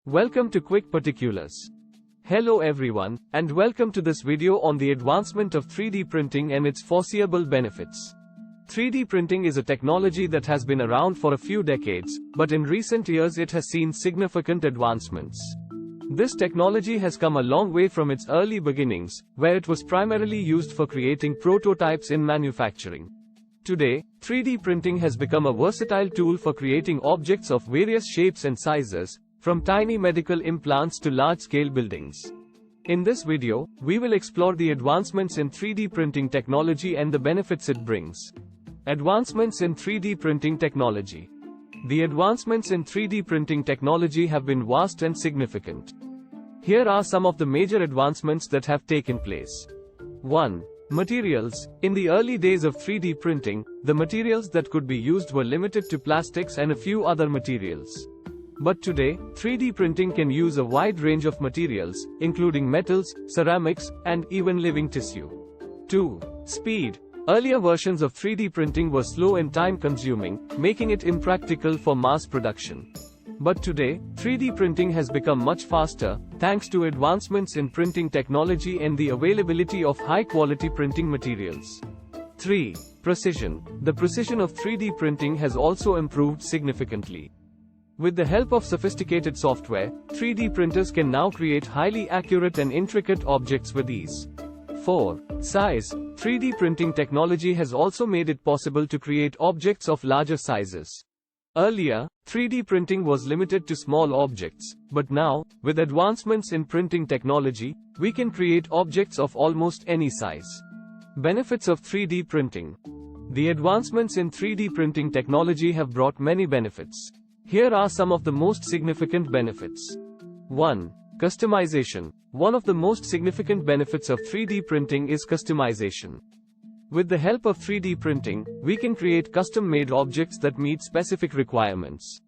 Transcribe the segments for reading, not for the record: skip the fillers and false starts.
Welcome to Quick Particulars. Hello everyone, and welcome to this video on the advancement of 3D printing and its foreseeable benefits. 3D printing is a technology that has been around for a few decades, but in recent years it has seen significant advancements. This technology has come a long way from its early beginnings, where it was primarily used for creating prototypes in manufacturing. Today, 3D printing has become a versatile tool for creating objects of various shapes and sizes, from tiny medical implants to large-scale buildings. In this video, we will explore the advancements in 3D printing technology and the benefits it brings. Advancements in 3D printing technology. The advancements in 3D printing technology have been vast and significant. Here are some of the major advancements that have taken place. 1. Materials. In the early days of 3D printing, the materials that could be used were limited to plastics and a few other materials. But today, 3D printing can use a wide range of materials, including metals, ceramics, and even living tissue. 2. Speed. Earlier versions of 3D printing were slow and time-consuming, making it impractical for mass production. But today, 3D printing has become much faster, thanks to advancements in printing technology and the availability of high-quality printing materials. 3. Precision. The precision of 3D printing has also improved significantly. With the help of sophisticated software, 3D printers can now create highly accurate and intricate objects with ease. 4. Size. 3D printing technology has also made it possible to create objects of larger sizes. Earlier, 3D printing was limited to small objects, but now, with advancements in printing technology, we can create objects of almost any size. Benefits of 3D printing. The advancements in 3D printing technology have brought many benefits. Here are some of the most significant benefits. 1. Customization. One of the most significant benefits of 3D printing is customization. With the help of 3D printing, we can create custom-made objects that meet specific requirements.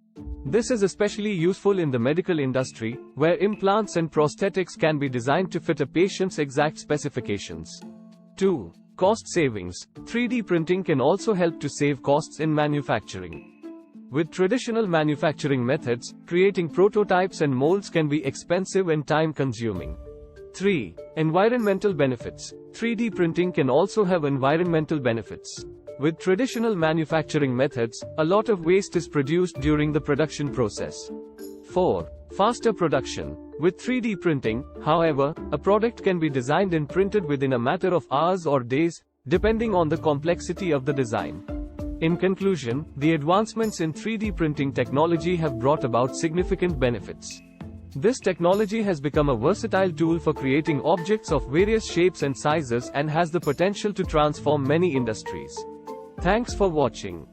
This is especially useful in the medical industry, where implants and prosthetics can be designed to fit a patient's exact specifications. 2. Cost savings. 3D printing can also help to save costs in manufacturing. With traditional manufacturing methods, creating prototypes and molds can be expensive and time-consuming. 3. Environmental benefits. 3D printing can also have environmental benefits. With traditional manufacturing methods, a lot of waste is produced during the production process. 4. Faster production. With 3D printing, however, a product can be designed and printed within a matter of hours or days, depending on the complexity of the design. In conclusion, the advancements in 3D printing technology have brought about significant benefits. This technology has become a versatile tool for creating objects of various shapes and sizes and has the potential to transform many industries. Thanks for watching.